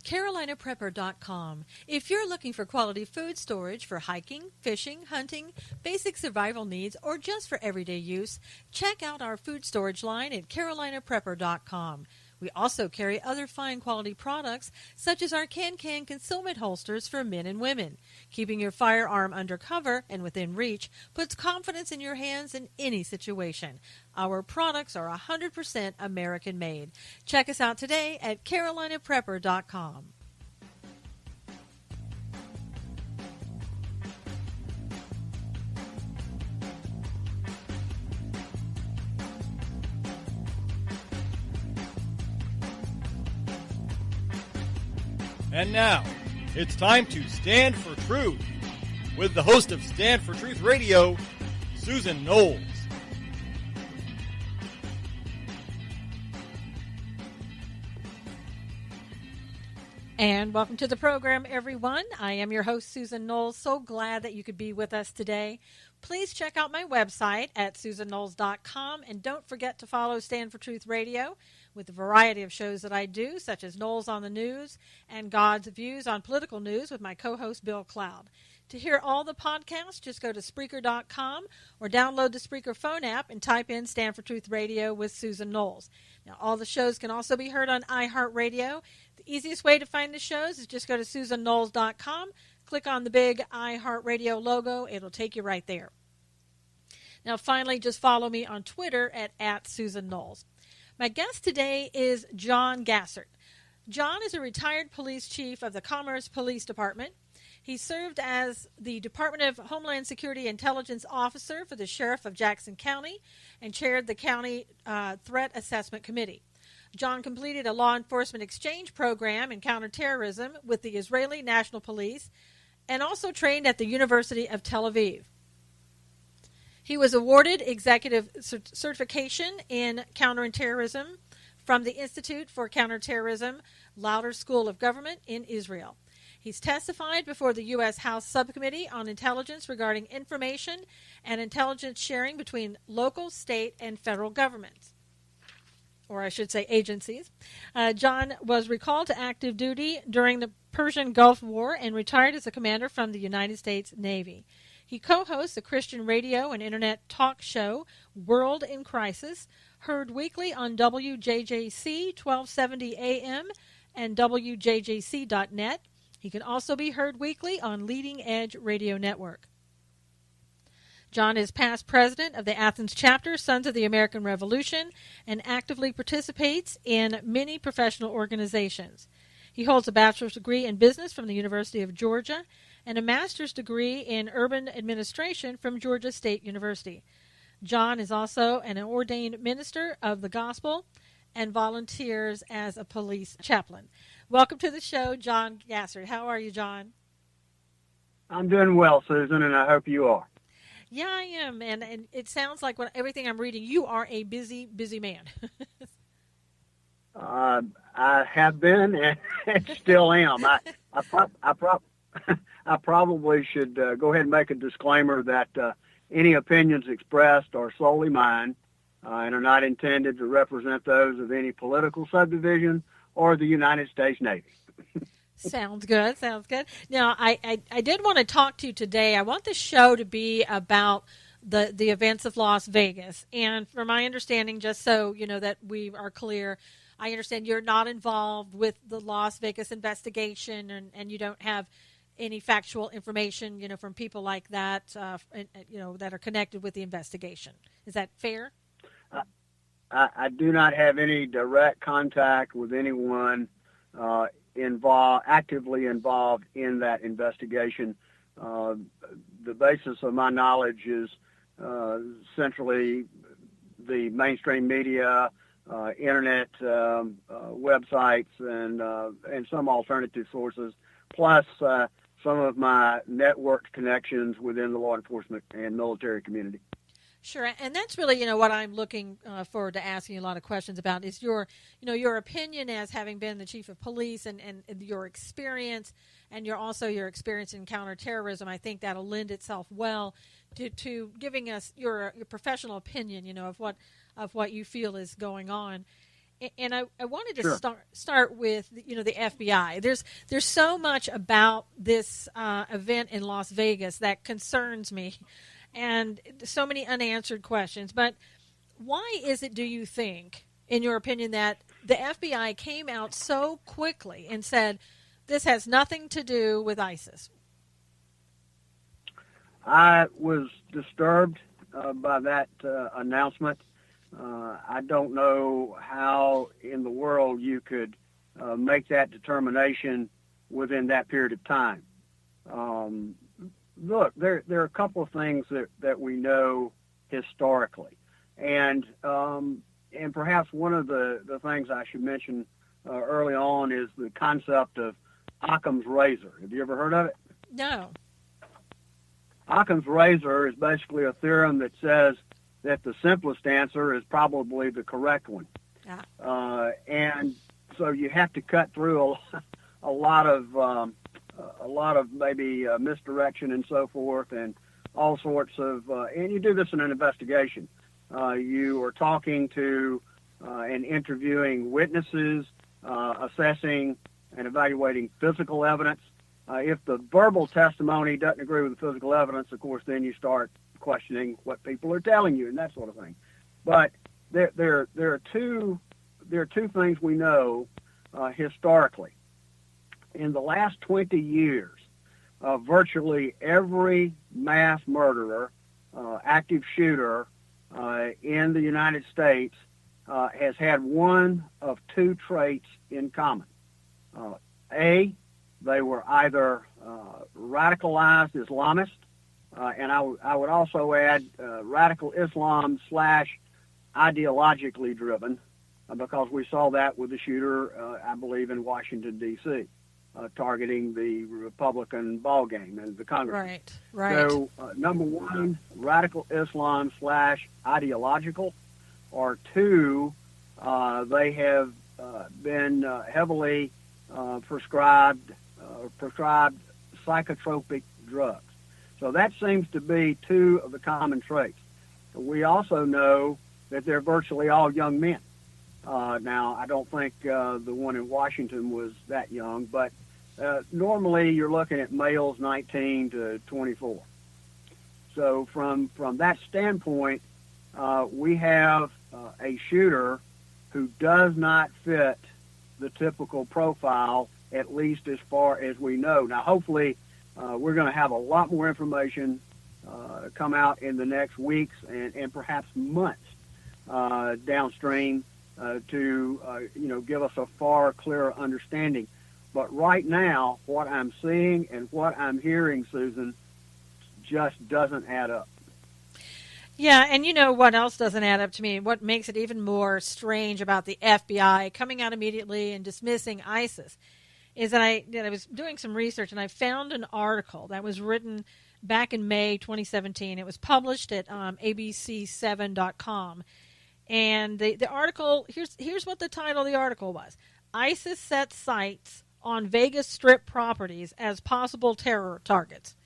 CarolinaPrepper.com. If you're looking for quality food storage for hiking, fishing, hunting, basic survival needs, or just for everyday use, check out our food storage line at CarolinaPrepper.com. We also carry other fine quality products such as our can-can concealment holsters for men and women. Keeping your firearm under cover and within reach puts confidence in your hands in any situation. Our products are 100% American made. Check us out today at CarolinaPrepper.com. And now, it's time to Stand for Truth with the host of Stand for Truth Radio, Susan Knowles. And welcome to the program, everyone. I am your host, Susan Knowles. So glad that you could be with us today. Please check out my website at susanknowles.com, and don't forget to follow Stand for Truth Radio with a variety of shows that I do, such as Knowles on the News and God's Views on Political News with my co-host Bill Cloud. To hear all the podcasts, just go to Spreaker.com or download the Spreaker phone app and type in Stand for Truth Radio with Susan Knowles. Now, all the shows can also be heard on iHeartRadio. The easiest way to find the shows is just go to susanknowles.com, click on the big iHeartRadio logo. It'll take you right there. Now, finally, just follow me on Twitter at Susan Knowles. My guest today is John Gaisssert. John is a retired police chief of the Commerce Police Department. He served as the Department of Homeland Security Intelligence Officer for the Sheriff of Jackson County and chaired the County Threat Assessment Committee. John completed a law enforcement exchange program in counter-terrorism with the Israeli National Police and also trained at the University of Tel-Aviv. He was awarded executive certification in counter-terrorism from the Institute for Counter-Terrorism, Lauder School of Government in Israel. He's testified before the U.S. House Subcommittee on Intelligence regarding information and intelligence sharing between local, state, and federal governments, or I should say agencies. John was recalled to active duty during the Persian Gulf War and retired as a commander from the United States Navy. He co-hosts the Christian radio and internet talk show World in Crisis, heard weekly on WJJC 1270 AM and WJJC.net. He can also be heard weekly on Leading Edge Radio Network. John is past president of the Athens chapter, Sons of the American Revolution, and actively participates in many professional organizations. He holds a bachelor's degree in business from the University of Georgia and a master's degree in urban administration from Georgia State University. John is also an ordained minister of the gospel and volunteers as a police chaplain. Welcome to the show, John Gaisssert. How are you, John? I'm doing well, Susan, and I hope you are. Yeah, I am, and it sounds like everything I'm reading, you are a busy, busy man. I have been and still am. I probably should go ahead and make a disclaimer that any opinions expressed are solely mine and are not intended to represent those of any political subdivision or the United States Navy. Sounds good. Now, I did want to talk to you today. I want the show to be about the events of Las Vegas. And from my understanding, just so you know that we are clear, I understand you're not involved with the Las Vegas investigation and you don't have any factual information, from people like that, that are connected with the investigation. Is that fair? I do not have any direct contact with anyone actively involved in that investigation. The basis of my knowledge is centrally the mainstream media, internet websites, and some alternative sources, plus some of my networked connections within the law enforcement and military community. Sure, and that's really, what I'm looking forward to asking you a lot of questions about is your opinion as having been the chief of police and your experience, and your experience in counterterrorism. I think that'll lend itself well to giving us your professional opinion, of what you feel is going on. And I wanted to Sure. start with the FBI. There's so much about this event in Las Vegas that concerns me, and so many unanswered questions. But why is it, do you think, in your opinion, that the FBI came out so quickly and said this has nothing to do with ISIS? I was disturbed by that announcement. I don't know how in the world you could make that determination within that period of time. Look, there are a couple of things that we know historically, and perhaps one of the things I should mention early on is the concept of Occam's razor. Have you ever heard of it? No. Occam's razor is basically a theorem that says that the simplest answer is probably the correct one. And so you have to cut through a lot of maybe misdirection and so forth, and all sorts of, and you do this in an investigation. You are talking to and interviewing witnesses, assessing and evaluating physical evidence. If the verbal testimony doesn't agree with the physical evidence, of course, then you start questioning what people are telling you and that sort of thing. But there are two things we know historically. In the last 20 years, virtually every mass murderer, active shooter in the United States has had one of two traits in common. A, they were either radicalized Islamists, and I would also add radical Islam / ideologically driven, because we saw that with the shooter, I believe, in Washington, D.C., targeting the Republican ball game and the Congress. Right. So, number one, radical Islam / ideological, or two, they have been heavily prescribed psychotropic drugs. So that seems to be two of the common traits. We also know that they're virtually all young men. Now, I don't think the one in Washington was that young, but normally you're looking at males 19 to 24. So from that standpoint, we have a shooter who does not fit the typical profile, at least as far as we know. Now, hopefully, we're going to have a lot more information come out in the next weeks and perhaps months downstream to give us a far clearer understanding. But right now, what I'm seeing and what I'm hearing, Susan, just doesn't add up. Yeah, and you know what else doesn't add up to me? What makes it even more strange about the FBI coming out immediately and dismissing ISIS is that I was doing some research and I found an article that was written back in May 2017. It was published at abc7.com. And the article, here's what the title of the article was. ISIS sets sights on Vegas Strip properties as possible terror targets.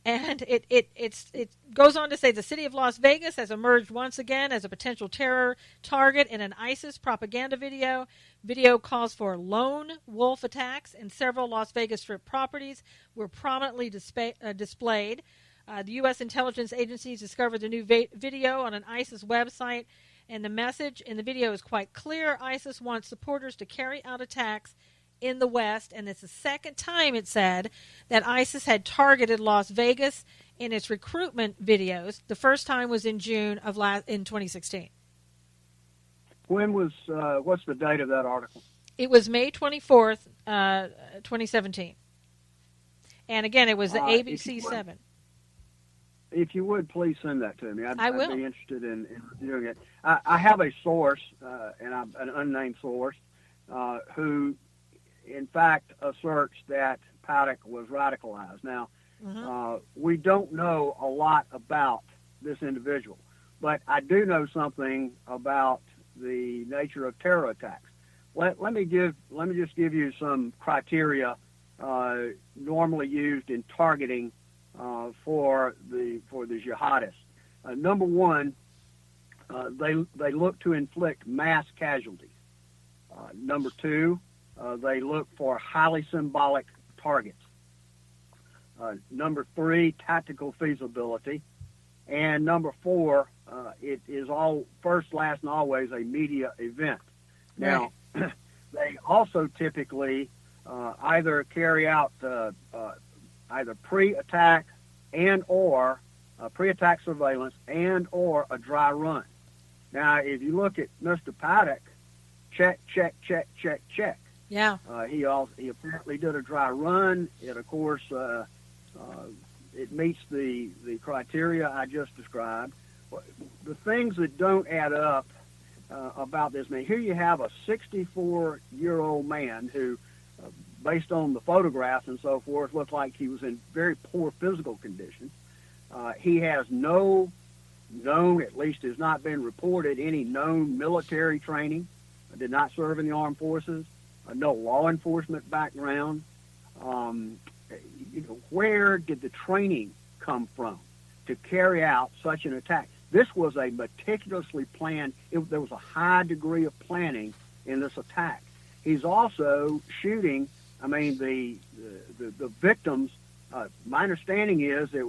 And it goes on to say the city of Las Vegas has emerged once again as a potential terror target in an ISIS propaganda video. Video calls for lone wolf attacks, and several Las Vegas Strip properties were prominently displayed. The U.S. intelligence agencies discovered the new video on an ISIS website, and the message in the video is quite clear. ISIS wants supporters to carry out attacks in the West, and it's the second time it said that ISIS had targeted Las Vegas in its recruitment videos. The first time was in June of in 2016. When was what's the date of that article? It was May 24th, 2017. And again, it was the ABC 7. If you would, please send that to me. I will. I'd be interested in reviewing it. I have a source, and an unnamed source, who in fact asserts that Paddock was radicalized. Now, we don't know a lot about this individual, but I do know something about the nature of terror attacks. Let me just give you some criteria normally used in targeting for the jihadists. Number one, they look to inflict mass casualties. Number two, they look for highly symbolic targets. Number three, tactical feasibility. And number four, it is all first, last, and always a media event. Now, they also typically either carry out either pre-attack and or pre-attack surveillance and or a dry run. Now, if you look at Mr. Paddock, check. Yeah. He apparently did a dry run. It, of course, it meets the criteria I just described. The things that don't add up about this man, here you have a 64-year-old man who, based on the photographs and so forth, looked like he was in very poor physical condition. He has no known, at least has not been reported, any known military training, did not serve in the armed forces, no law enforcement background. Where did the training come from to carry out such an attack? This was a meticulously planned, there was a high degree of planning in this attack. He's also shooting, the victims, my understanding is they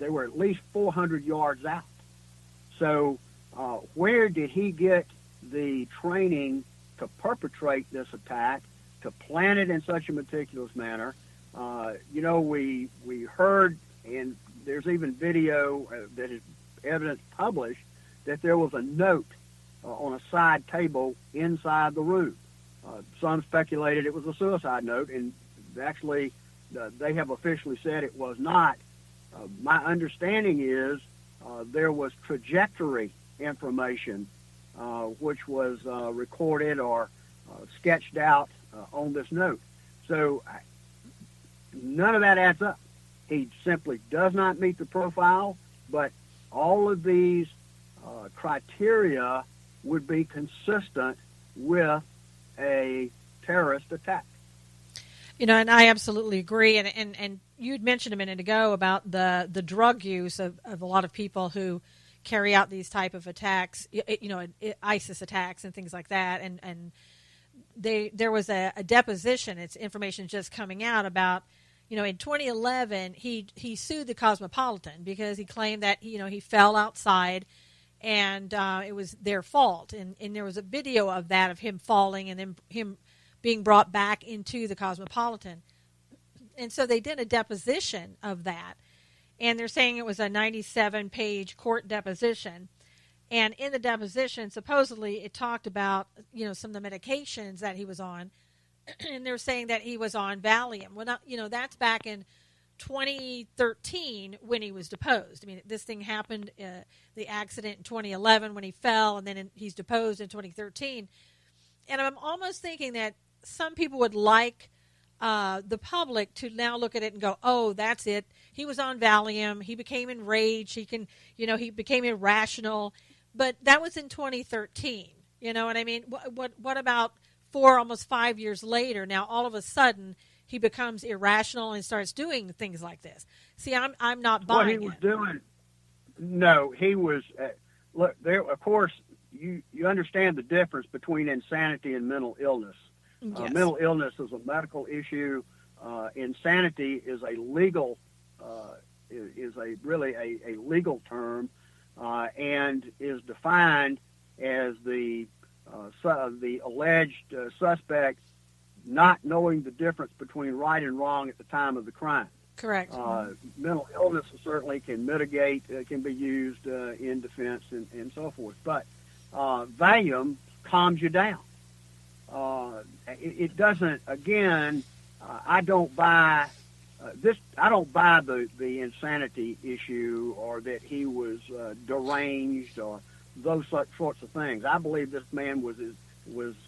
were at least 400 yards out. So where did he get the training to perpetrate this attack, to plan it in such a meticulous manner? We heard, and there's even video that is evidence published, that there was a note on a side table inside the room. Some speculated it was a suicide note, and actually they have officially said it was not. My understanding is there was trajectory information which was recorded or sketched out on this note. So none of that adds up. He simply does not meet the profile, but all of these criteria would be consistent with a terrorist attack. And I absolutely agree. And you'd mentioned a minute ago about the drug use of a lot of people who carry out these type of attacks, ISIS attacks and things like that. And there was a deposition. It's information just coming out about, in 2011, he sued the Cosmopolitan because he claimed that, he fell outside and it was their fault. And there was a video of that, of him falling and then him being brought back into the Cosmopolitan. And so they did a deposition of that. And they're saying it was a 97-page court deposition. And in the deposition, supposedly, it talked about, some of the medications that he was on. And they're saying that he was on Valium. Well, that's back in 2013 when he was deposed. This thing happened, the accident in 2011 when he fell, and then he's deposed in 2013. And I'm almost thinking that some people would like the public to now look at it and go, oh, that's it. He was on Valium. He became enraged. He became irrational. But that was in 2013. You know what I mean? What about almost 5 years later? Now, all of a sudden, he becomes irrational and starts doing things like this. See, I'm not buying it. What he was doing, no, he was, look, there, of course, you understand the difference between insanity and mental illness. Yes. Mental illness is a medical issue. Insanity is a legal, really a legal term, and is defined as the alleged suspect not knowing the difference between right and wrong at the time of the crime. Correct. Mental illness certainly can mitigate, can be used in defense and so forth. But Valium calms you down. It doesn't. Again, I don't buy this. I don't buy the insanity issue, or that he was deranged, or those sorts of things. I believe this man was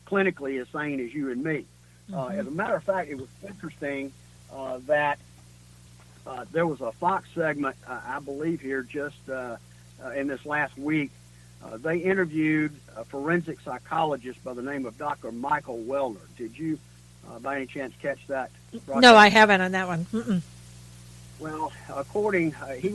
clinically as sane as you and me. Mm-hmm. As a matter of fact, it was interesting that there was a Fox segment, I believe, here just in this last week. They interviewed a forensic psychologist by the name of Dr. Michael Wellner. Did you, by any chance, catch that broadcast? No, I haven't on that one. Mm-mm. Well, he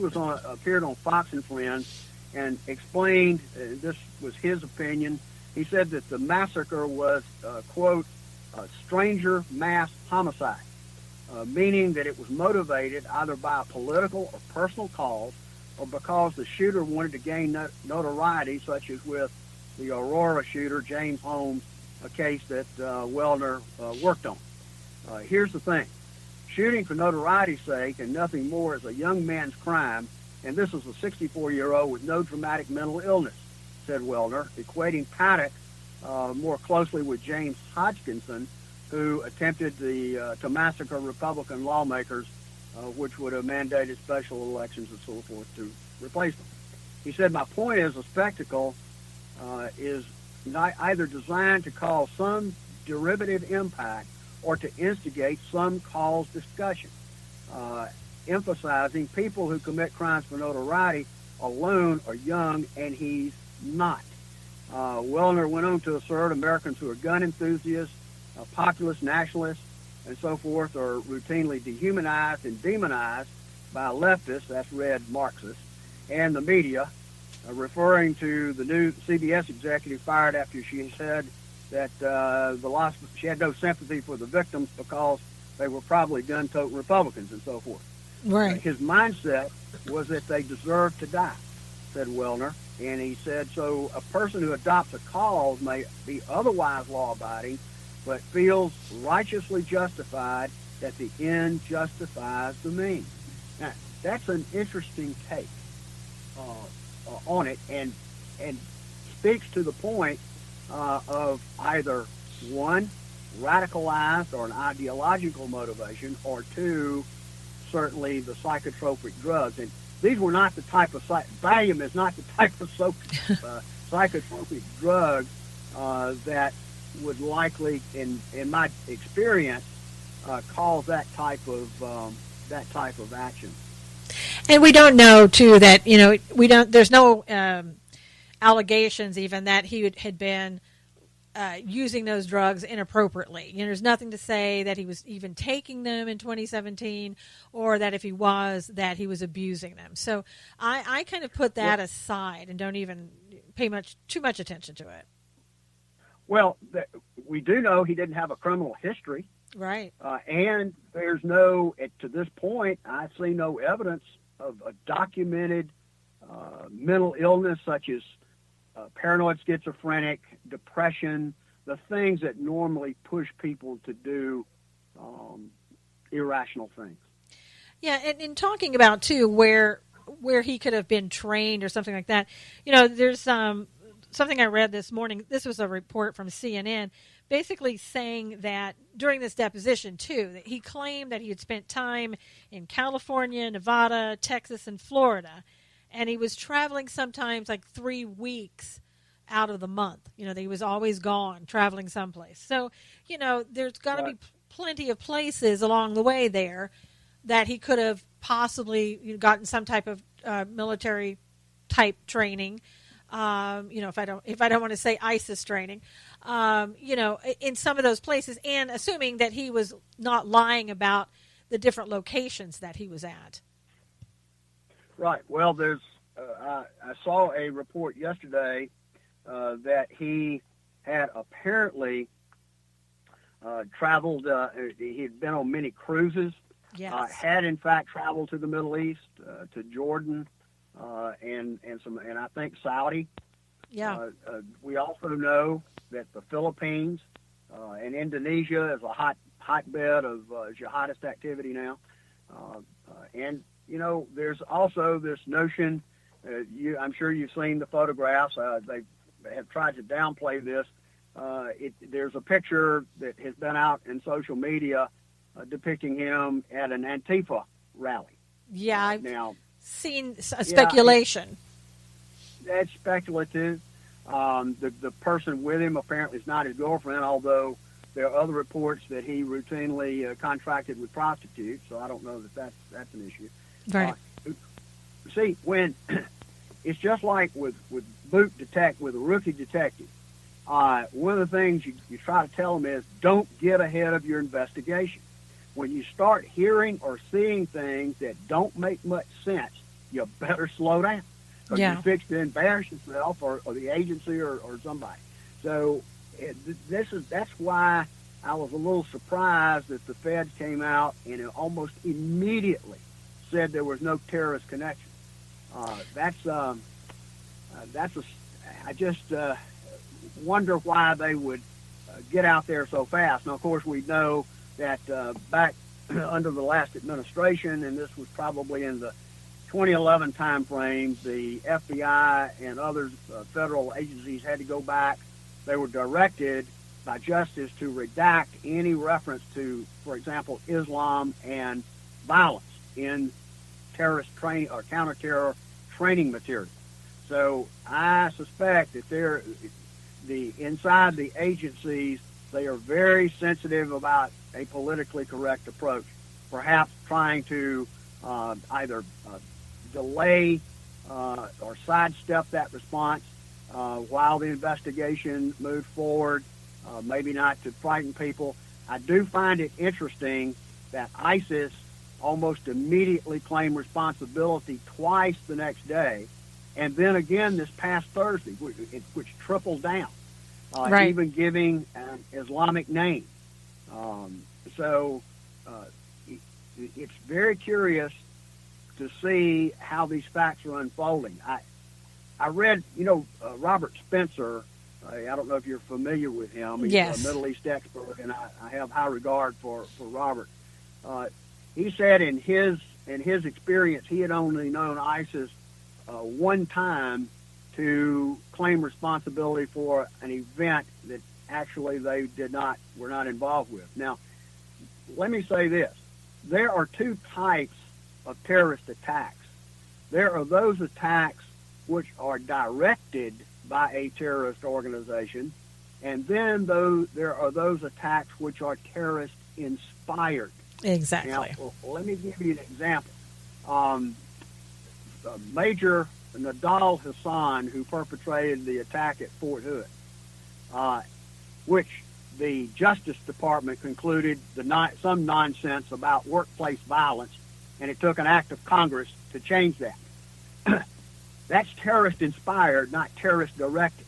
appeared on Fox and Friends and explained, this was his opinion, He said that the massacre was, quote, a stranger mass homicide, meaning that it was motivated either by a political or personal cause or because the shooter wanted to gain notoriety, such as with the Aurora shooter, James Holmes, a case that Wellner worked on. Here's the thing. Shooting for notoriety's sake and nothing more is a young man's crime, and this is a 64-year-old with no dramatic mental illness, said Wellner, equating Paddock more closely with James Hodgkinson, who attempted to massacre Republican lawmakers, which would have mandated special elections and so forth to replace them. He said, my point is a spectacle is not either designed to cause some derivative impact or to instigate some cause discussion, emphasizing people who commit crimes for notoriety alone are young, and he's not. Wellner went on to assert Americans who are gun enthusiasts, populist nationalists, and so forth are routinely dehumanized and demonized by leftists, that's red Marxists, and the media, referring to the new CBS executive fired after she said that she had no sympathy for the victims because they were probably gun-toting Republicans and so forth. Right. His mindset was that they deserved to die, said Wellner. And he said, so a person who adopts a cause may be otherwise law-abiding, but feels righteously justified that the end justifies the means. Now, that's an interesting take on it, and speaks to the point of either, one, radicalized or an ideological motivation, or two, certainly the psychotropic drugs. And these were not the type of Valium is not the type of psychotropic drug that would likely, in my experience, cause that type of action. And we don't know too that there's no allegations even that he had been using those drugs inappropriately. There's nothing to say that he was even taking them in 2017, or that if he was, that he was abusing them. So I kind of put that aside and don't even pay too much attention to it. Well, we do know he didn't have a criminal history. Right. And there's to this point, I see no evidence of a documented mental illness such as paranoid schizophrenic, depression, the things that normally push people to do irrational things. Yeah, and in talking about, too, where he could have been trained or something like that, there's something I read this morning. This was a report from CNN basically saying that during this deposition, too, that he claimed that he had spent time in California, Nevada, Texas, and Florida, and he was traveling sometimes like 3 weeks out of the month. That he was always gone, traveling someplace. So, there's got to be plenty of places along the way there that he could have possibly gotten some type of military type training. If I don't want to say ISIS training, in some of those places, and assuming that he was not lying about the different locations that he was at. Right. Well, I saw a report yesterday that he had apparently traveled. He had been on many cruises. Yes. Had in fact traveled to the Middle East, to Jordan, and I think Saudi. Yeah. We also know that the Philippines and Indonesia is a hotbed of jihadist activity now, and there's also this notion. I'm sure you've seen the photographs. They have tried to downplay this. There's a picture that has been out in social media depicting him at an Antifa rally. Yeah, I've now seen speculation. That's speculative. The person with him apparently is not his girlfriend, although there are other reports that he routinely contracted with prostitutes. So I don't know that that's an issue. Right. See, when it's just like with a rookie detective. One of the things you try to tell them is don't get ahead of your investigation. When you start hearing or seeing things that don't make much sense, you better slow down. Because you're fixed to embarrass yourself or the agency or somebody. So that's why I was a little surprised that the feds came out and almost immediately said there was no terrorist connection. I just wonder why they would get out there so fast. Now, of course, we know that back under the last administration, and this was probably in the 2011 time frame, the FBI and other federal agencies had to go back. They were directed by justice to redact any reference to, for example, Islam and violence in terrorist training or counter-terror training material. So I suspect that inside the agencies, they are very sensitive about a politically correct approach, perhaps trying to either delay or sidestep that response while the investigation moves forward, maybe not to frighten people. I do find it interesting that ISIS almost immediately claimed responsibility twice the next day, and then again this past Thursday, which tripled down, right. even giving an Islamic name. So it's very curious to see how these facts are unfolding. I read, Robert Spencer. I don't know if you're familiar with him. He's yes. a Middle East expert, and I have high regard for Robert. He said in his experience, he had only known ISIS one time to claim responsibility for an event that actually they were not involved with. Now, let me say this. There are two types of terrorist attacks. There are those attacks which are directed by a terrorist organization, and then there are those attacks which are terrorist inspired. Exactly. Now, let me give you an example. Major Nadal Hassan, who perpetrated the attack at Fort Hood, which the Justice Department concluded some nonsense about workplace violence, and it took an act of Congress to change that. That's terrorist-inspired, not terrorist-directed.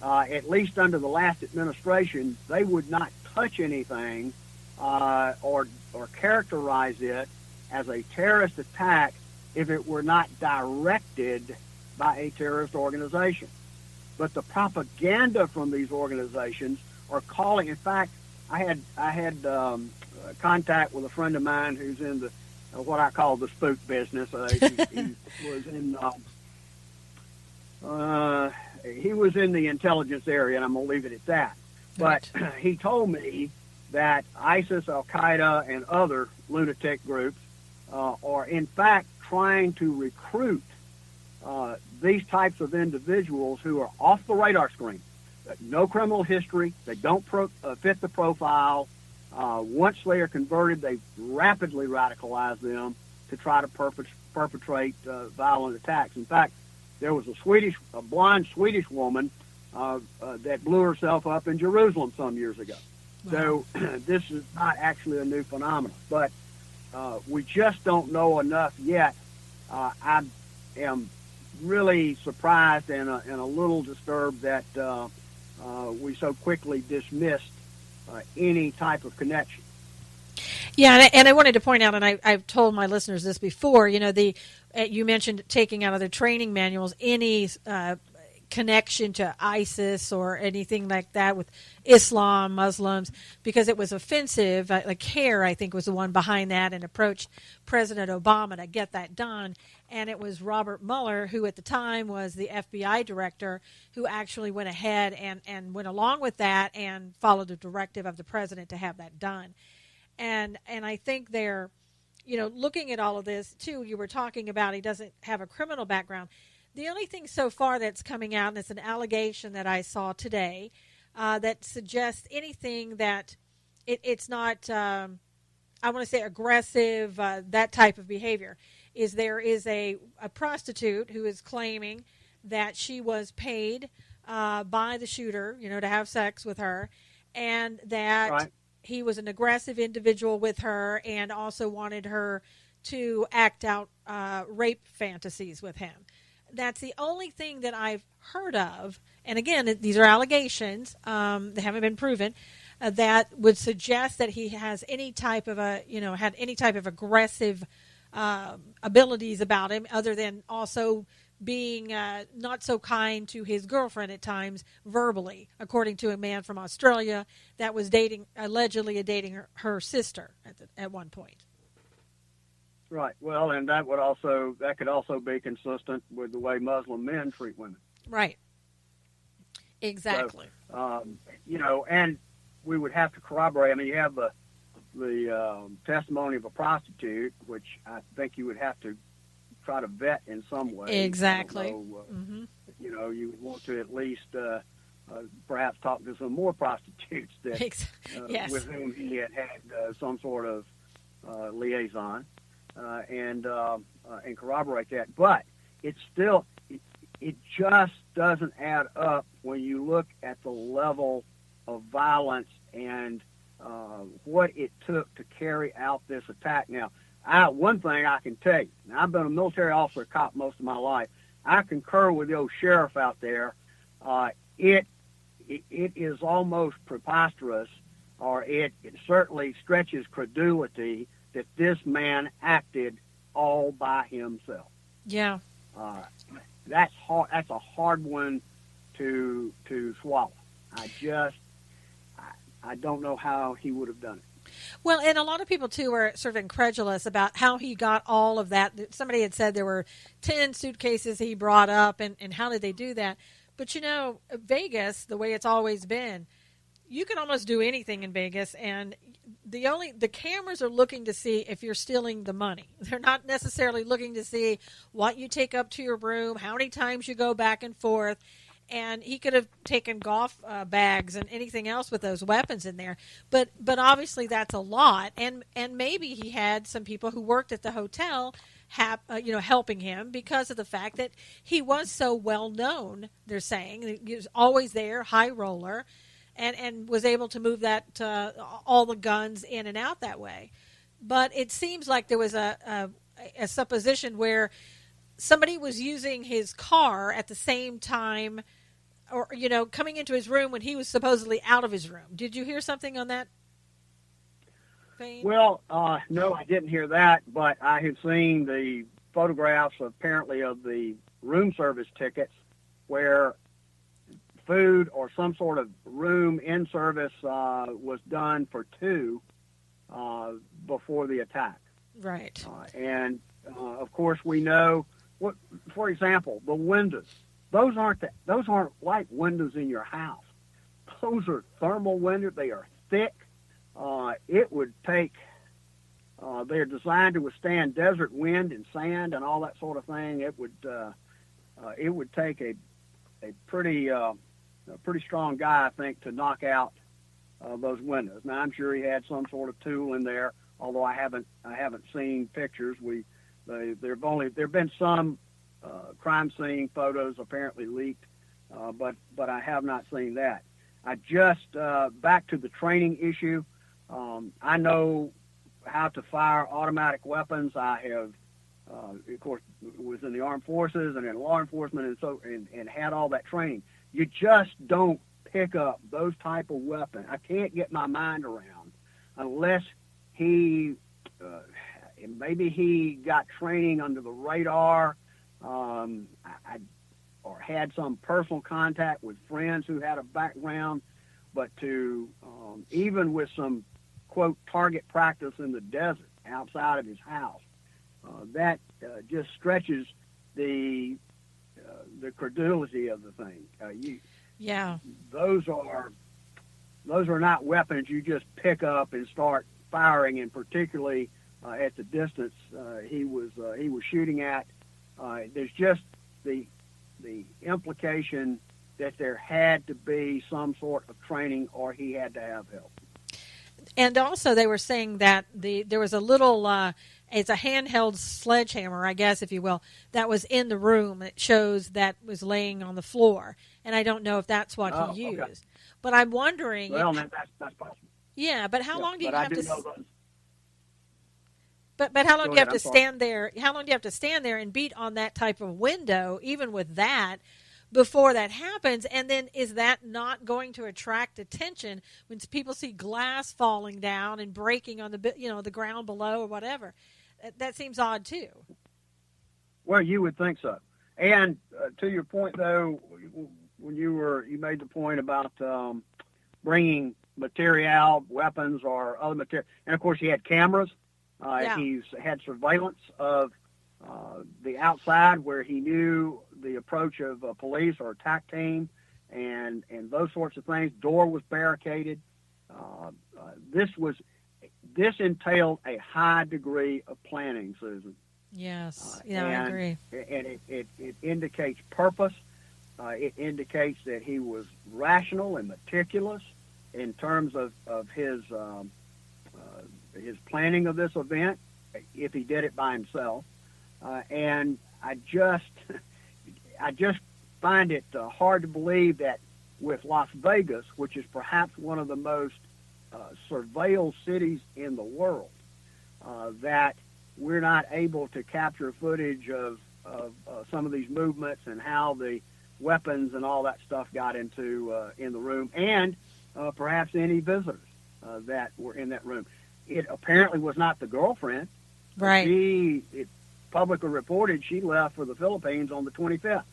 At least under the last administration, they would not touch anything or characterize it as a terrorist attack if it were not directed by a terrorist organization. But the propaganda from these organizations are calling. In fact, I had contact with a friend of mine who's in the what I call the spook business. He was in the intelligence area, and I'm going to leave it at that. But he told me that ISIS, Al-Qaeda, and other lunatic groups are in fact trying to recruit these types of individuals who are off the radar screen, no criminal history, they don't fit the profile. Once they are converted, they rapidly radicalize them to try to perpetrate violent attacks. In fact, there was a blonde Swedish woman that blew herself up in Jerusalem some years ago. Wow. So this is not actually a new phenomenon, but we just don't know enough yet. I am really surprised and a little disturbed that we so quickly dismissed any type of connection. Yeah, and I wanted to point out, and I've told my listeners this before, you mentioned taking out of their training manuals any connection to ISIS or anything like that with Islam, Muslims, because it was offensive. Like CARE, I think, was the one behind that and approached President Obama to get that done. And it was Robert Mueller, who at the time was the FBI director, who actually went ahead and went along with that and followed the directive of the president to have that done. And I think they're, looking at all of this, too, you were talking about he doesn't have a criminal background. The only thing so far that's coming out, and it's an allegation that I saw today, that suggests anything that it's not, I want to say aggressive, that type of behavior, is there is a prostitute who is claiming that she was paid by the shooter, to have sex with her, and that right. He was an aggressive individual with her and also wanted her to act out rape fantasies with him. That's the only thing that I've heard of. And again, these are allegations. They haven't been proven. That would suggest that he has any type of had any type of aggressive abilities about him, other than also being not so kind to his girlfriend at times verbally, according to a man from Australia that was allegedly dating her sister at one point. Right. Well, and that could also be consistent with the way Muslim men treat women. Right. Exactly. So, and we would have to corroborate. I mean, you have the testimony of a prostitute, which I think you would have to try to vet in some way. Exactly. You would want to at least perhaps talk to some more prostitutes that yes. with whom he had some sort of liaison, and corroborate that. But it's still, it just doesn't add up when you look at the level of violence and what it took to carry out this attack. Now, one thing I can tell you, now I've been a military officer, cop most of my life. I concur with the old sheriff out there. It is almost preposterous, or it certainly stretches credulity that this man acted all by himself. Yeah. That's hard. That's a hard one to swallow. I don't know how he would have done it. Well, and a lot of people, too, were sort of incredulous about how he got all of that. Somebody had said there were 10 suitcases he brought up, and how did they do that? But, Vegas, the way it's always been, you can almost do anything in Vegas, and the cameras are looking to see if you're stealing the money. They're not necessarily looking to see what you take up to your room, how many times you go back and forth. And he could have taken golf bags and anything else with those weapons in there, but obviously that's a lot. And maybe he had some people who worked at the hotel, helping him because of the fact that he was so well known. They're saying he was always there, high roller, and was able to move that all the guns in and out that way. But it seems like there was a supposition where somebody was using his car at the same time, or, coming into his room when he was supposedly out of his room. Did you hear something on that vein? Well, no, I didn't hear that, but I have seen the photographs apparently of the room service tickets where food or some sort of room in service was done for two before the attack. Right. And of course we know, for example, the windows. Those aren't like windows in your house. Those are thermal windows. They are thick. It would take. They're designed to withstand desert wind and sand and all that sort of thing. It would take a pretty strong guy, I think, to knock out those windows. Now I'm sure he had some sort of tool in there, although I haven't seen pictures. There've been some crime scene photos apparently leaked, but I have not seen that. I just back to the training issue. I know how to fire automatic weapons. I have, of course, was in the armed forces and in law enforcement, and had all that training. You just don't pick up those type of weapons. I can't get my mind around unless maybe he got training under the radar, or had some personal contact with friends who had a background, but to even with some quote target practice in the desert outside of his house, that just stretches the credulity of the thing. Those are not weapons you just pick up and start firing, and particularly at the distance he was shooting at. There's just the implication that there had to be some sort of training, or he had to have help. And also, they were saying that there was a little, it's a handheld sledgehammer, I guess, if you will, that was in the room. It shows that was laying on the floor, and I don't know if that's what he used. Okay. But I'm wondering. Well, that's possible. Yeah, but how long do you have to? But how long do you have to sorry. stand there? How long do you have to stand there and beat on that type of window, even with that, before that happens? And then is that not going to attract attention when people see glass falling down and breaking on the ground below or whatever? That seems odd too. Well, you would think so. And to your point, though, when you made the point about bringing material, weapons, or other material, and of course he had cameras. He's had surveillance of the outside where he knew the approach of a police or attack team and those sorts of things. Door was barricaded. This entailed a high degree of planning, Susan. Yes, I agree. And it indicates purpose. It indicates that he was rational and meticulous in terms of his planning of this event, if he did it by himself. And I just find it hard to believe that with Las Vegas, which is perhaps one of the most surveilled cities in the world, that we're not able to capture footage of some of these movements and how the weapons and all that stuff got into in the room, and perhaps any visitors that were in that room. It apparently was not the girlfriend. Right. It publicly reported she left for the Philippines on the 25th,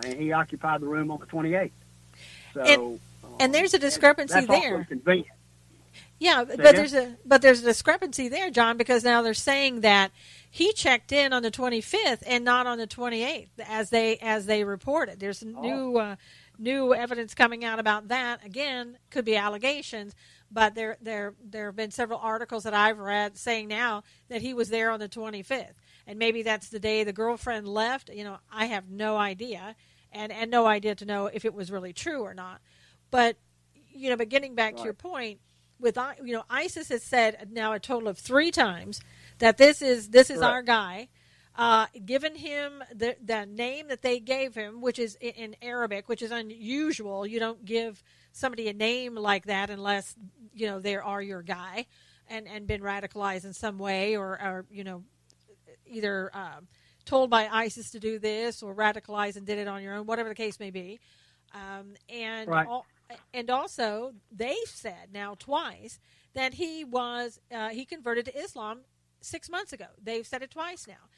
and he occupied the room on the 28th. So, and there's a discrepancy that's there. Also convenient. Yeah, there's a discrepancy there, John, because now they're saying that he checked in on the 25th and not on the 28th, as they reported. There's new evidence coming out about that. Again, could be allegations, but there have been several articles that I've read saying now that he was there on the 25th, and maybe that's the day the girlfriend left. I have no idea, and no idea to know if it was really true or not. But but getting back to your point. With ISIS has said now a total of 3 times that this is our guy, given him the name that they gave him, which is in Arabic, which is unusual. You don't give somebody a name like that unless they are your guy, and been radicalized in some way, or either told by ISIS to do this or radicalized and did it on your own, whatever the case may be, Right. And also, they've said now twice that he converted to Islam 6 months ago. They've said it twice now,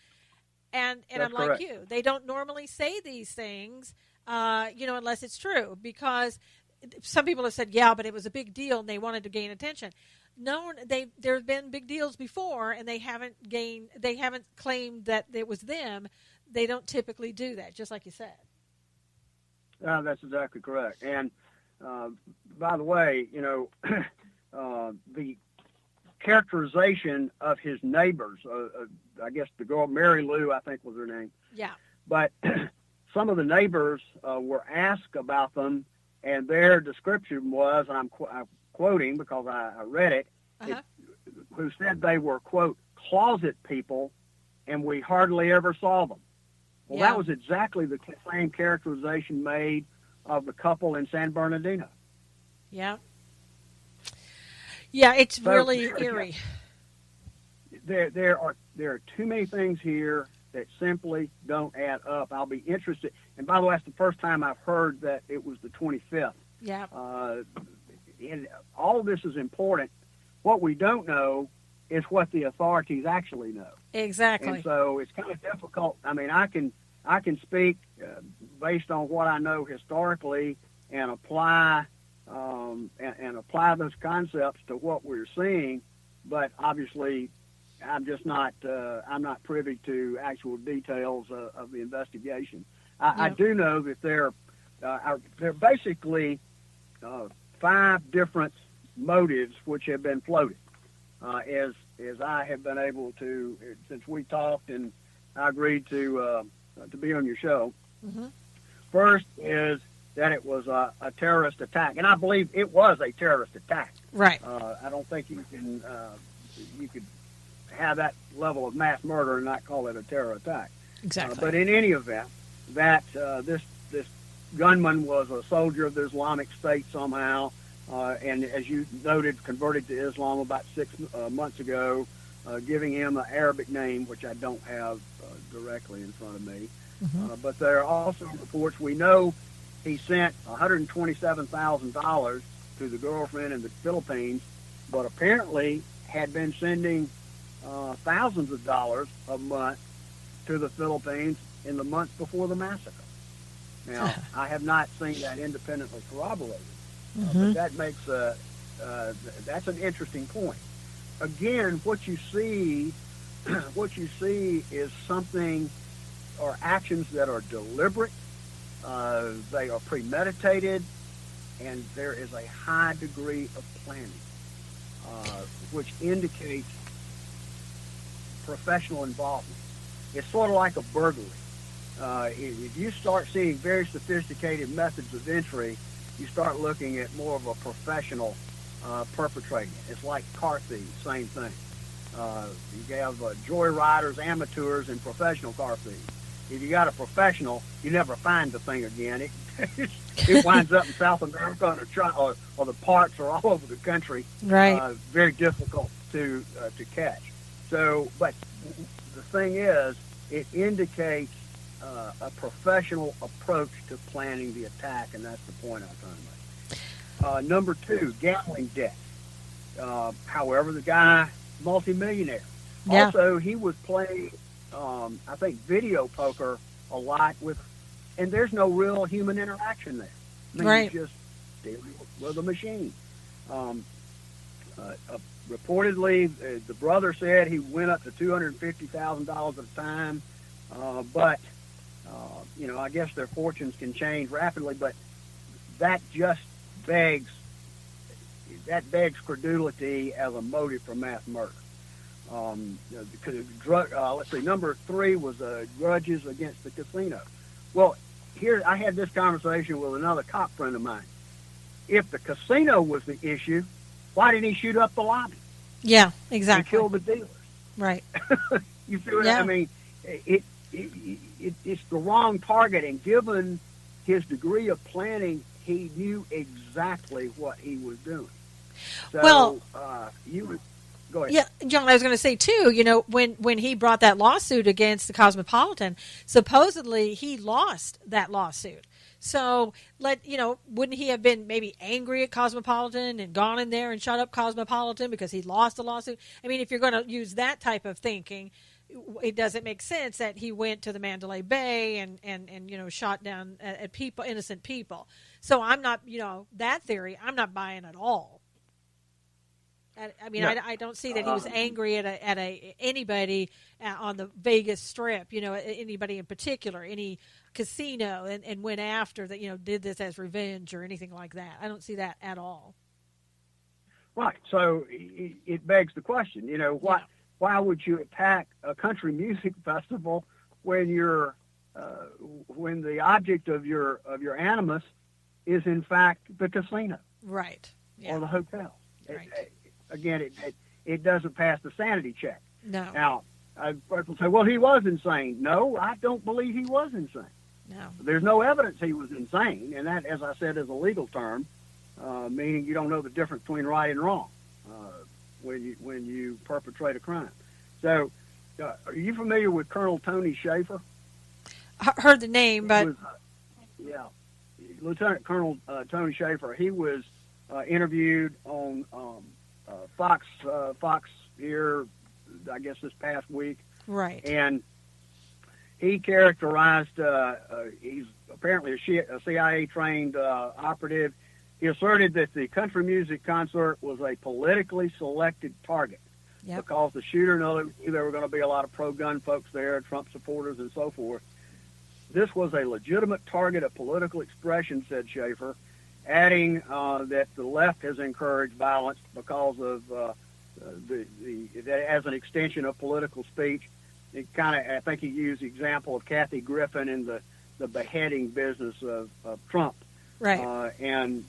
and I'm like correct. you. They don't normally say these things, unless it's true, because some people have said, yeah, but it was a big deal and they wanted to gain attention. No, there have been big deals before, and they haven't claimed that it was them. They don't typically do that, just like you said. That's exactly correct. And by the way, the characterization of his neighbors, I guess the girl, Mary Lou, I think was her name. Yeah. But some of the neighbors were asked about them, and their description was, and I'm quoting because I read it, who said they were, quote, closet people, and we hardly ever saw them. Well, that was exactly the same characterization made of the couple in San Bernardino. Yeah. Yeah, it's really eerie. There are too many things here that simply don't add up. I'll be interested. And by the way, that's the first time I've heard that it was the 25th. Yeah. And all of this is important. What we don't know is what the authorities actually know. Exactly. And so it's kind of difficult. I mean, I can speak based on what I know historically and apply those concepts to what we're seeing, but obviously I'm just not privy to actual details of the investigation. I do know that there are basically 5 different motives which have been floated, as I have been able to, since we talked and I agreed to be on your show. Mm-hmm. First is that it was a terrorist attack, and I believe it was a terrorist attack. Right. I don't think you could have that level of mass murder and not call it a terror attack. Exactly. But in any event, that this gunman was a soldier of the Islamic State somehow, and as you noted, converted to Islam about 6 months ago. giving him an Arabic name, which I don't have directly in front of me. Mm-hmm. But there are also reports. We know he sent $127,000 to the girlfriend in the Philippines, but apparently had been sending thousands of dollars a month to the Philippines in the months before the massacre. Now, I have not seen that independently corroborated, but that makes that's an interesting point. Again, what you see is something or actions that are deliberate. They are premeditated, and there is a high degree of planning, which indicates professional involvement. It's sort of like a burglary. If you start seeing very sophisticated methods of entry, you start looking at more of a professional perpetrating it. It's like car thieves, same thing. You have joyriders, amateurs, and professional car thieves. If you got a professional, you never find the thing again. It winds up in South America, or the parts are all over the country. Right. Very difficult to catch. So, but the thing is, it indicates a professional approach to planning the attack, and that's the point I'm trying to make. Number two, gambling debt. However, the guy, multimillionaire. Yeah. Also, he was playing, I think, video poker a lot with, and there's no real human interaction there. I mean, right. He's just dealing with a machine. Reportedly, the brother said he went up to $250,000 at a time, but I guess their fortunes can change rapidly. But that just begs credulity as a motive for mass murder. Let's see, number three was grudges against the casino. Well, here I had this conversation with another cop friend of mine. If the casino was the issue, why didn't he shoot up the lobby? Yeah, exactly. And kill the dealers. Right. You see what I mean? It's the wrong target, and given his degree of planning, he knew exactly what he was doing. So, you would go ahead. Yeah, John, I was going to say too. When he brought that lawsuit against the Cosmopolitan, supposedly he lost that lawsuit. So wouldn't he have been maybe angry at Cosmopolitan and gone in there and shut up Cosmopolitan because he lost the lawsuit? I mean, if you're going to use that type of thinking, it doesn't make sense that he went to the Mandalay Bay and shot down at people, innocent people. So I'm not, that theory, I'm not buying at all. I mean, no. I don't see that he was angry at anybody on the Vegas Strip, anybody in particular, any casino, and went after that, did this as revenge or anything like that. I don't see that at all. Right. So it begs the question, why would you attack a country music festival when when the object of your animus is in fact the casino, right? Yeah. Or the hotel? Right. Again, it doesn't pass the sanity check. No. Now, people say, well, he was insane. No, I don't believe he was insane. No. There's no evidence he was insane, and that, as I said, is a legal term, meaning you don't know the difference between right and wrong when you perpetrate a crime. So, are you familiar with Colonel Tony Schaefer? Heard the name, but Lieutenant Colonel Tony Schaefer. He was interviewed on Fox here, I guess this past week. Right. And he characterized, he's apparently a CIA-trained operative. He asserted that the country music concert was a politically selected target. Yep. Because the shooter knew there were going to be a lot of pro-gun folks there, Trump supporters and so forth. This was a legitimate target of political expression, said Schaefer, adding that the left has encouraged violence because of as an extension of political speech. I think he used the example of Kathy Griffin in the beheading business of Trump. Right. And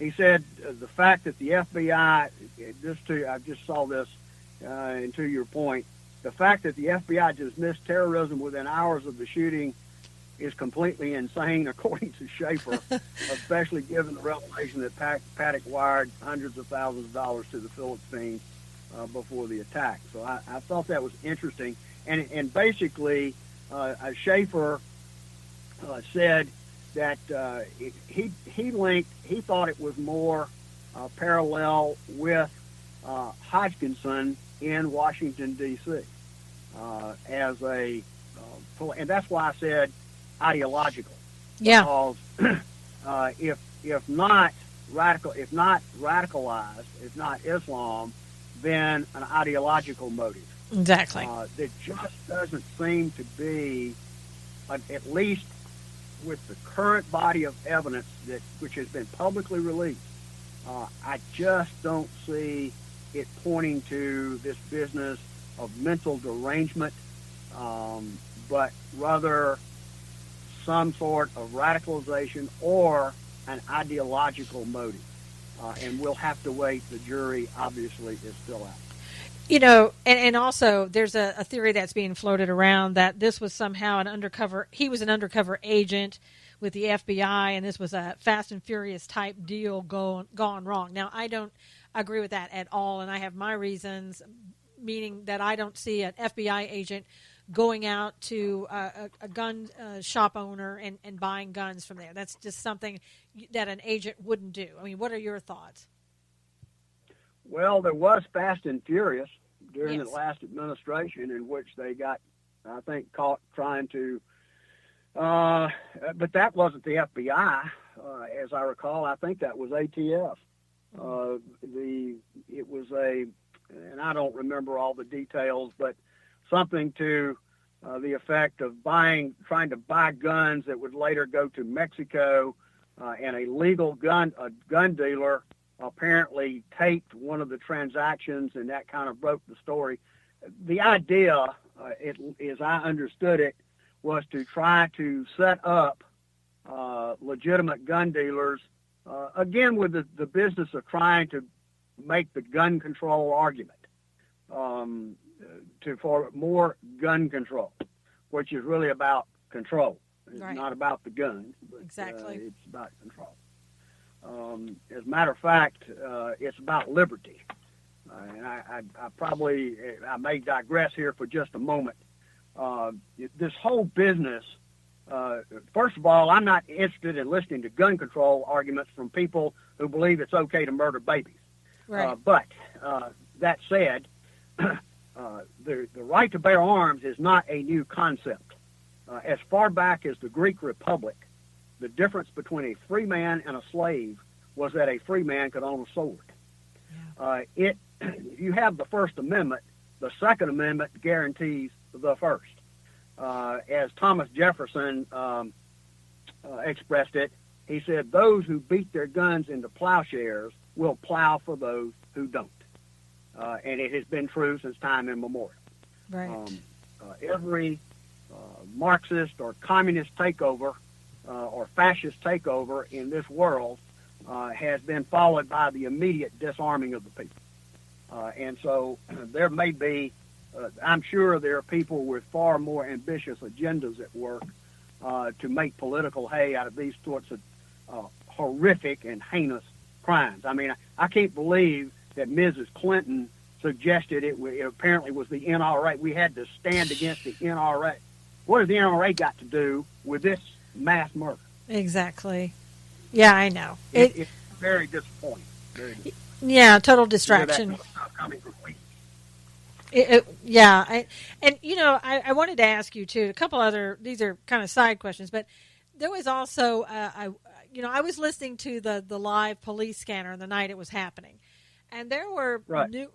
he said the fact that the FBI, I just saw this, and to your point, the fact that the FBI dismissed terrorism within hours of the shooting is completely insane, according to Schaefer, especially given the revelation that Paddock wired hundreds of thousands of dollars to the Philippines before the attack. So I thought that was interesting. And basically, Schaefer said that he thought it was more parallel with Hodgkinson in Washington, D.C. As a, and that's why I said ideological. Yeah. Because if not radicalized, if not Islam, then an ideological motive. Exactly. There just doesn't seem to be, at least with the current body of evidence which has been publicly released, I just don't see it pointing to this business of mental derangement, but rather some sort of radicalization or an ideological motive. And we'll have to wait. The jury obviously is still out. You know, and also there's a theory that's being floated around that this was somehow he was an undercover agent with the FBI, and this was a Fast and Furious type deal gone wrong. Now, I don't agree with that at all, and I have my reasons, meaning that I don't see an FBI agent going out to a gun shop owner and buying guns from there. That's just something that an agent wouldn't do. I mean, what are your thoughts? Well, there was Fast and Furious during Yes. the last administration in which they got, I think, caught trying to, but that wasn't the FBI, as I recall. I think that was ATF. It was and I don't remember all the details, but something to the effect of trying to buy guns that would later go to Mexico, and a legal gun dealer apparently taped one of the transactions, and that kind of broke the story. The idea, as I understood it, was to try to set up legitimate gun dealers, again with the business of trying to make the gun control argument, for more gun control, which is really about control. It's Right. not about the gun, but Exactly. it's about control. As a matter of fact, it's about liberty. And I may digress here for just a moment. This whole business, first of all, I'm not interested in listening to gun control arguments from people who believe it's okay to murder babies. Right. But that said, the right to bear arms is not a new concept. As far back as the Greek Republic, the difference between a free man and a slave was that a free man could own a sword. Yeah. You have the First Amendment. The Second Amendment guarantees the first. As Thomas Jefferson expressed it, he said, "Those who beat their guns into plowshares will plow for those who don't." And it has been true since time immemorial. Right. Every Marxist or communist takeover or fascist takeover in this world has been followed by the immediate disarming of the people. And so there may be, I'm sure there are people with far more ambitious agendas at work to make political hay out of these sorts of horrific and heinous crimes. I mean, I can't believe that Mrs. Clinton suggested it apparently was the NRA. We had to stand against the NRA. What has the NRA got to do with this mass murder? Exactly. Yeah, I know. It's very disappointing. Very disappointing. Yeah, total distraction. And you know, I wanted to ask you too, a couple other, these are kind of side questions, but there was also, I was listening to the live police scanner the night it was happening. And there were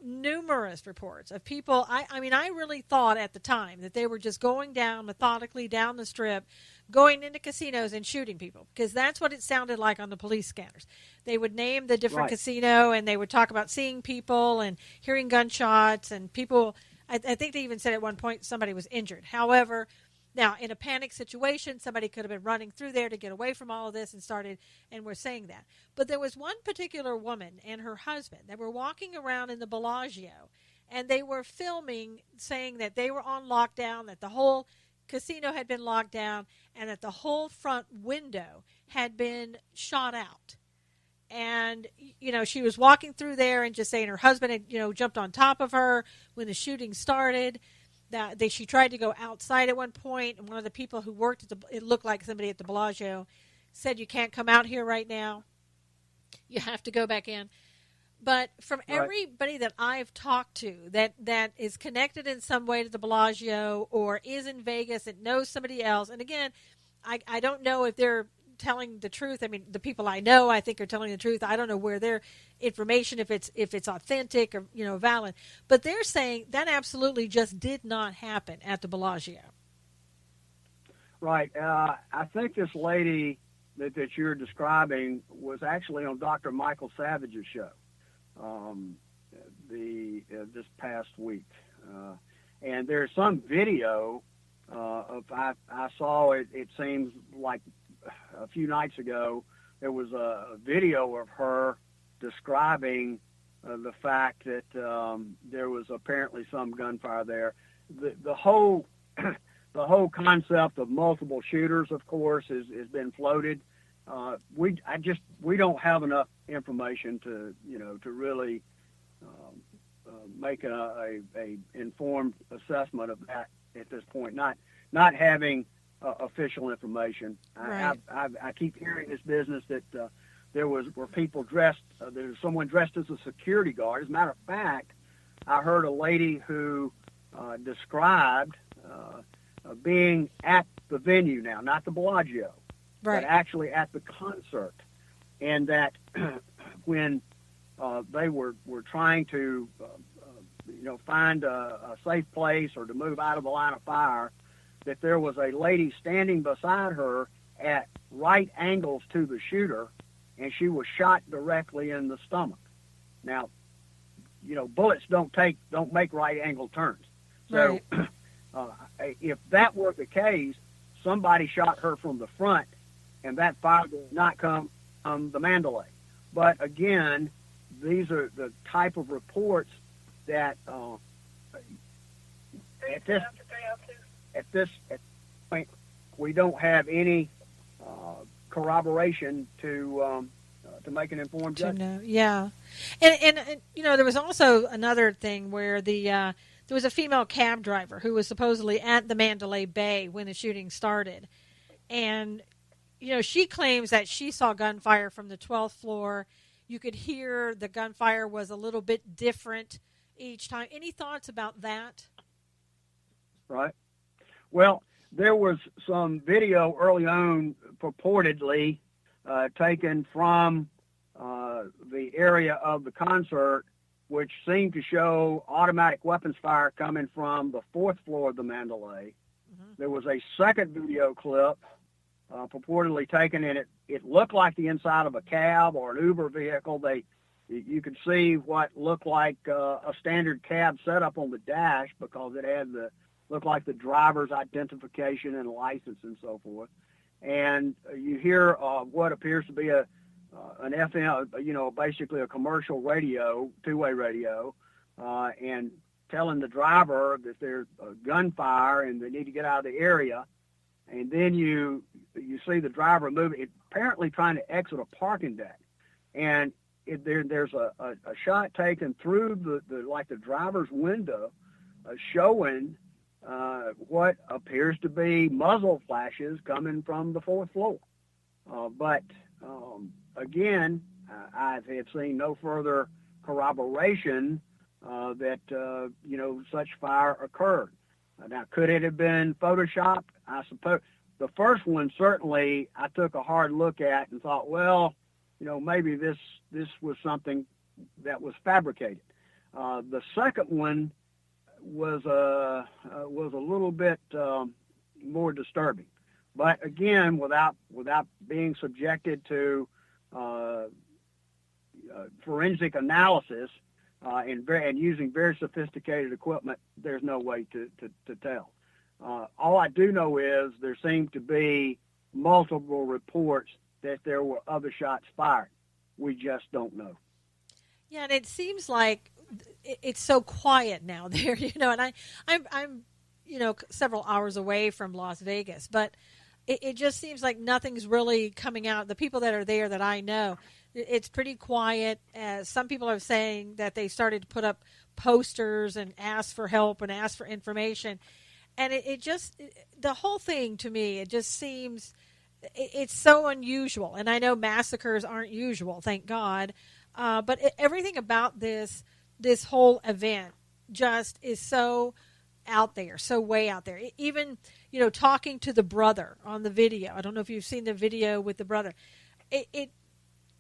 numerous reports of people. I mean, I really thought at the time that they were just going down methodically down the strip, going into casinos and shooting people, because that's what it sounded like on the police scanners. They would name the different casino, and they would talk about seeing people and hearing gunshots and people. I think they even said at one point somebody was injured. However, now in a panic situation, somebody could have been running through there to get away from all of this and we're saying that. But there was one particular woman and her husband that were walking around in the Bellagio, and they were filming, saying that they were on lockdown, that the whole casino had been locked down, and that the whole front window had been shot out. And, she was walking through there and just saying her husband had, jumped on top of her when the shooting started. She tried to go outside at one point, and one of the people who worked it looked like somebody at the Bellagio, said, "You can't come out here right now. You have to go back in." But from everybody that I've talked to that is connected in some way to the Bellagio or is in Vegas and knows somebody else, and again, I don't know if they're telling the truth. I mean, the people I know, I think, are telling the truth. I don't know where their information, if it's authentic or valid, but they're saying that absolutely just did not happen at the Bellagio. Right. I think this lady that you're describing was actually on Dr. Michael Savage's show this past week, and there's some video I saw it. It seems like a few nights ago, there was a video of her describing the fact that there was apparently some gunfire there. The whole concept of multiple shooters, of course, has been floated. We don't have enough information to really make a informed assessment of that at this point. Not having official information. Right. I keep hearing this business that were people dressed. There's someone dressed as a security guard. As a matter of fact, I heard a lady who described being at the venue now, not the Bellagio, right, but actually at the concert, and that when they were trying to find a safe place or to move out of the line of fire, that there was a lady standing beside her at right angles to the shooter, and she was shot directly in the stomach. Now, bullets don't make right angle turns. So right. If that were the case, somebody shot her from the front, and that fire did not come from the Mandalay. But again, these are the type of reports that at this point we don't have any corroboration to make an informed judgment. Yeah, and there was also another thing where there was a female cab driver who was supposedly at the Mandalay Bay when the shooting started, and she claims that she saw gunfire from the 12th floor. You could hear the gunfire was a little bit different each time. Any thoughts about that? Right. Well, there was some video early on purportedly taken from the area of the concert, which seemed to show automatic weapons fire coming from the 4th floor of the Mandalay. Mm-hmm. There was a second video clip purportedly taken, and it looked like the inside of a cab or an Uber vehicle. You could see what looked like a standard cab setup on the dash because it had looked like the driver's identification and license and so forth. And you hear what appears to be an FM, basically a commercial radio, two-way radio, and telling the driver that there's a gunfire and they need to get out of the area. And then you see the driver moving, apparently trying to exit a parking deck. And there's a shot taken through the driver's window, showing what appears to be muzzle flashes coming from the 4th floor. But again, I have seen no further corroboration that such fire occurred. Now, could it have been Photoshopped? I suppose. The first one, certainly, I took a hard look at and thought, well, maybe this was something that was fabricated. The second one was a little bit more disturbing, but again, without being subjected to forensic analysis and using very sophisticated equipment, there's no way to tell. All I do know is there seem to be multiple reports that there were other shots fired. We just don't know. Yeah, and it seems like it's so quiet now there, and I'm several hours away from Las Vegas, but it just seems like nothing's really coming out. The people that are there that I know, it's pretty quiet. Some people are saying that they started to put up posters and ask for help and ask for information. And the whole thing to me, it just seems, it's so unusual. And I know massacres aren't usual, thank God. But everything about this whole event just is so out there, so way out there. Even, talking to the brother on the video. I don't know if you've seen the video with the brother.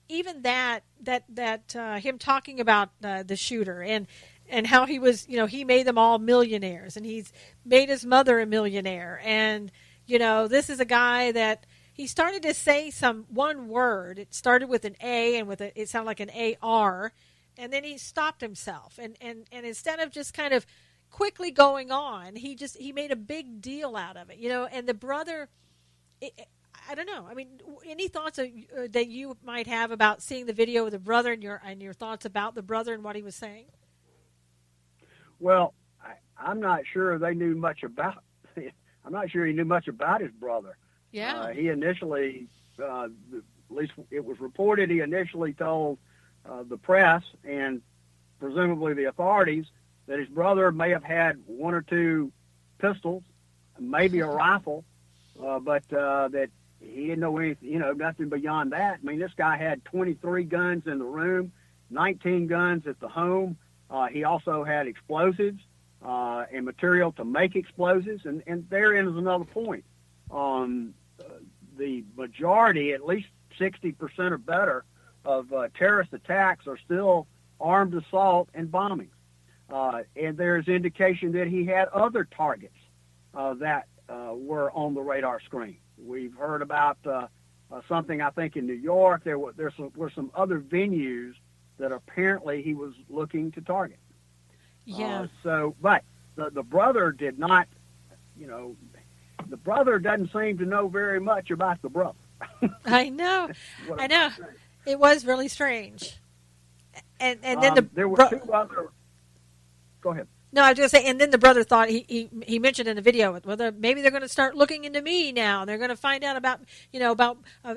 Even that him talking about the shooter and how he was, he made them all millionaires, and he's made his mother a millionaire. And, this is a guy that he started to say one word. It started with an A and it sounded like an AR, and then he stopped himself. And instead of just kind of quickly going on, he made a big deal out of it, and the brother, I don't know. I mean, any thoughts that you might have about seeing the video of the brother and your thoughts about the brother and what he was saying? Well, I'm not sure they knew much about. I'm not sure he knew much about his brother. Yeah. He initially, at least it was reported, he initially told the press and presumably the authorities that his brother may have had one or two pistols, maybe a rifle, but that he didn't know anything, nothing beyond that. I mean, this guy had 23 guns in the room, 19 guns at the home. He also had explosives and material to make explosives, and therein is another point. The majority, at least 60% or better, of terrorist attacks are still armed assault and bombings. And there's indication that he had other targets that were on the radar screen. We've heard about something, I think, in New York. There were some other venues that apparently he was looking to target. Yeah. But the brother did not, the brother doesn't seem to know very much about the brother. I know. It was really strange. And then there were two other. Go ahead. No, I was going to say, and then the brother thought, he mentioned in the video, well, maybe they're going to start looking into me now. They're going to find out about,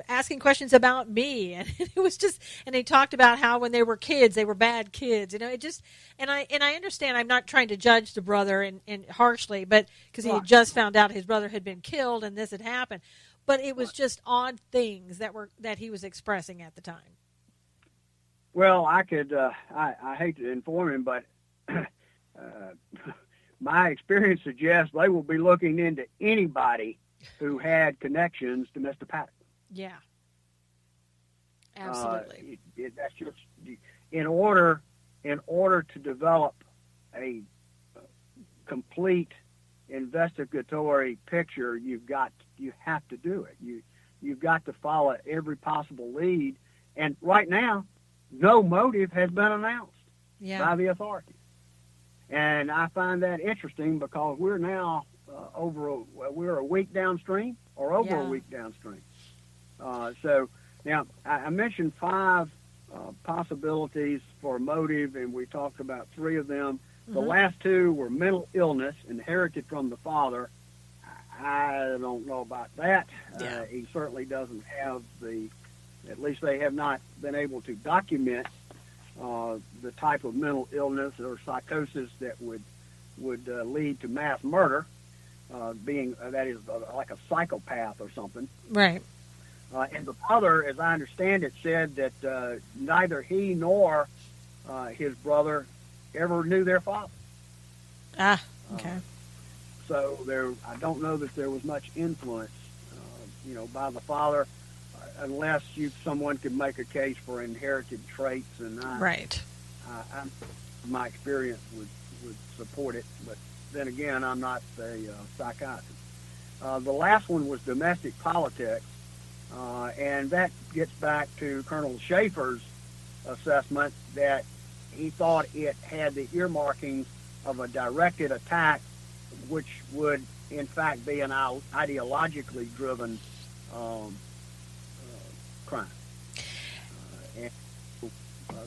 asking questions about me. And it was just, and he talked about how when they were kids, they were bad kids. It just, and I understand, I'm not trying to judge the brother and harshly, but because he had just found out his brother had been killed and this had happened. But it was just odd things that he was expressing at the time. Well, I could, I hate to inform him, but my experience suggests they will be looking into anybody who had connections to Mr. Paddock. Yeah, absolutely. That's just in order to develop a complete investigatory picture. You have to do it. You've got to follow every possible lead, and right now, no motive has been announced by the authorities. And I find that interesting because we're now we're a week downstream or over a week downstream. So now I mentioned 5 possibilities for motive, and we talked about 3 of them. Mm-hmm. The last 2 were mental illness inherited from the father. I don't know about that. Yeah. He certainly doesn't have at least they have not been able to document the type of mental illness or psychosis that would lead to mass murder, being that is like a psychopath or something. Right. And the father, as I understand it, said that neither he nor his brother ever knew their father. Ah, okay. So I don't know that there was much influence, by the father. Unless someone could make a case for inherited traits, and my experience would support it. But then again, I'm not a psychiatrist. The last one was domestic politics, and that gets back to Colonel Schaefer's assessment that he thought it had the earmarkings of a directed attack, which would in fact be an ideologically driven crime. And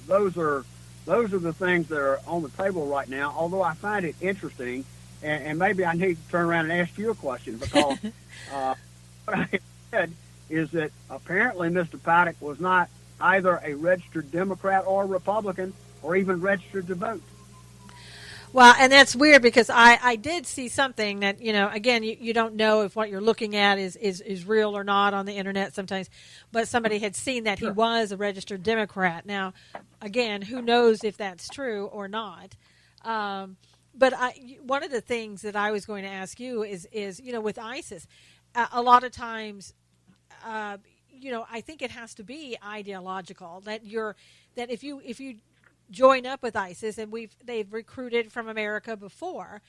those are the things that are on the table right now. Although I find it interesting, and maybe I need to turn around and ask you a question, because what I said is that apparently Mr. Paddock was not either a registered Democrat or Republican or even registered to vote. Well, and that's weird because I did see something that, again, you don't know if what you're looking at is real or not on the internet sometimes, but somebody had seen that he was a registered Democrat. Now, again, who knows if that's true or not. But one of the things that I was going to ask you is with ISIS, a lot of times, I think it has to be ideological, that if you join up with ISIS, and they've recruited from America before,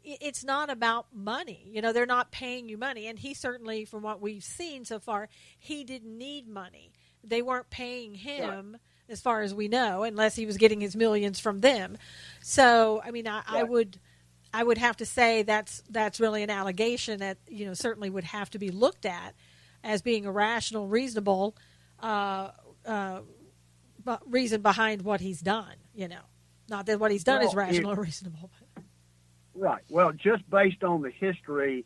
it's not about money. They're not paying you money, and he certainly, from what we've seen so far, he didn't need money. They weren't paying him, as far as we know, unless he was getting his millions from them. So, I mean, I would have to say that's really an allegation that certainly would have to be looked at as being a rational, reasonable reason behind what he's done. Not that what he's done is rational or reasonable. But. Right. Well, just based on the history,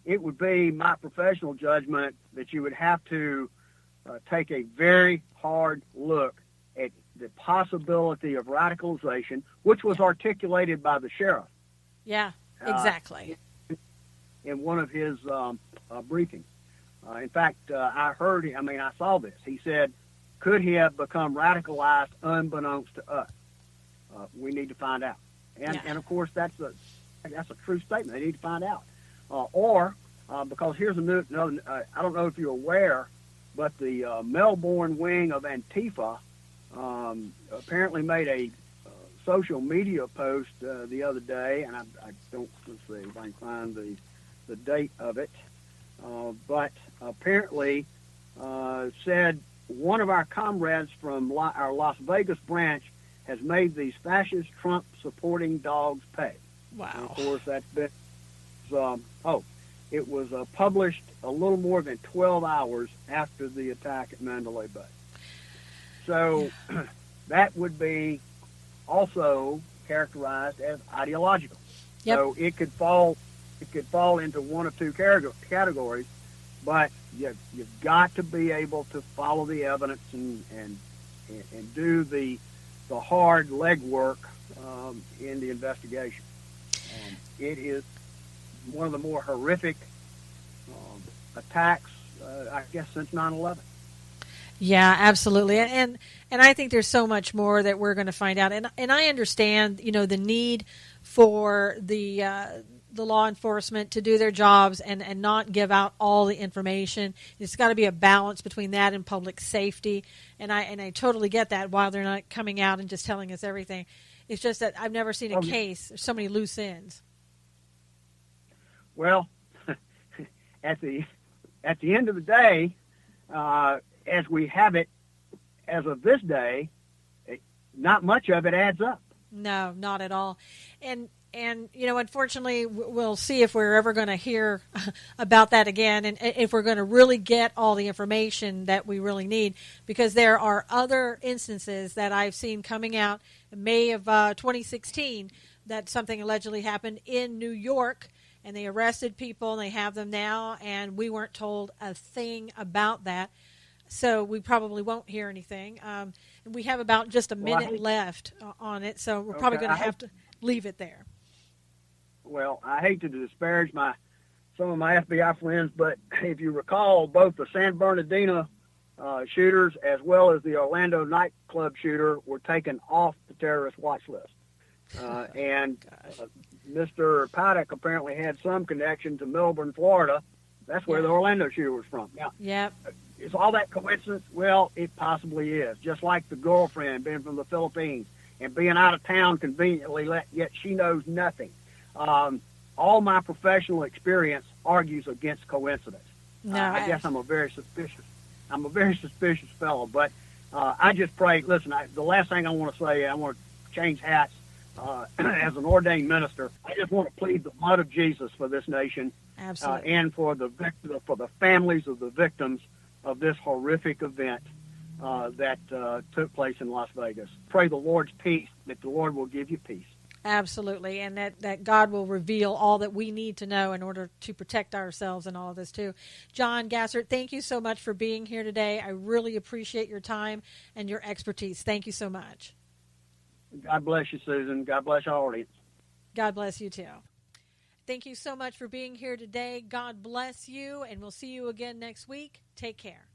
it would be my professional judgment that you would have to take a very hard look at the possibility of radicalization, which was articulated by the sheriff. Yeah, exactly. In one of his briefings. In fact, I saw this. He said, could he have become radicalized unbeknownst to us? We need to find out. And of course, that's a true statement. They need to find out. Because here's another, I don't know if you're aware, but the Melbourne wing of Antifa apparently made a social media post the other day, and let's see if I can find the date of it, but apparently said one of our comrades from our Las Vegas branch has made these fascist Trump-supporting dogs pay. Wow. And of course, that's been, it was published a little more than 12 hours after the attack at Mandalay Bay. So that would be also characterized as ideological. Yep. So it could fall into one of two categories, but you've got to be able to follow the evidence and do the hard legwork in the investigation. It is one of the more horrific attacks, I guess, since 9/11. Yeah, absolutely. And I think there's so much more that we're going to find out. And I understand, the need for the law enforcement to do their jobs and not give out all the information. It's got to be a balance between that and public safety. And I totally get that, while they're not coming out and just telling us everything. It's just that I've never seen a case. There's so many loose ends. Well, at the end of the day, as we have it, as of this day, not much of it adds up. No, not at all. And unfortunately, we'll see if we're ever going to hear about that again, and if we're going to really get all the information that we really need, because there are other instances that I've seen coming out in May of 2016 that something allegedly happened in New York, and they arrested people, and they have them now, and we weren't told a thing about that. So we probably won't hear anything. And we have about just a minute left on it, so we're probably going to have to leave it there. Well, I hate to disparage some of my FBI friends, but if you recall, both the San Bernardino shooters as well as the Orlando nightclub shooter were taken off the terrorist watch list. Mr. Paddock apparently had some connection to Melbourne, Florida. That's where the Orlando shooter was from. Now, is all that coincidence? Well, it possibly is. Just like the girlfriend being from the Philippines and being out of town conveniently, yet she knows nothing. All my professional experience argues against coincidence. No, I guess I'm a very suspicious fellow. But I just pray. Listen, the last thing I want to say, I want to change hats. As an ordained minister, I just want to plead the blood of Jesus for this nation, and for the families of the victims of this horrific event that took place in Las Vegas. Pray the Lord's peace, that the Lord will give you peace. Absolutely, and that God will reveal all that we need to know in order to protect ourselves and all of this too. John Gaisssert, thank you so much for being here today. I really appreciate your time and your expertise. Thank you so much. God bless you, Susan. God bless our audience. God bless you too. Thank you so much for being here today. God bless you, and we'll see you again next week. Take care.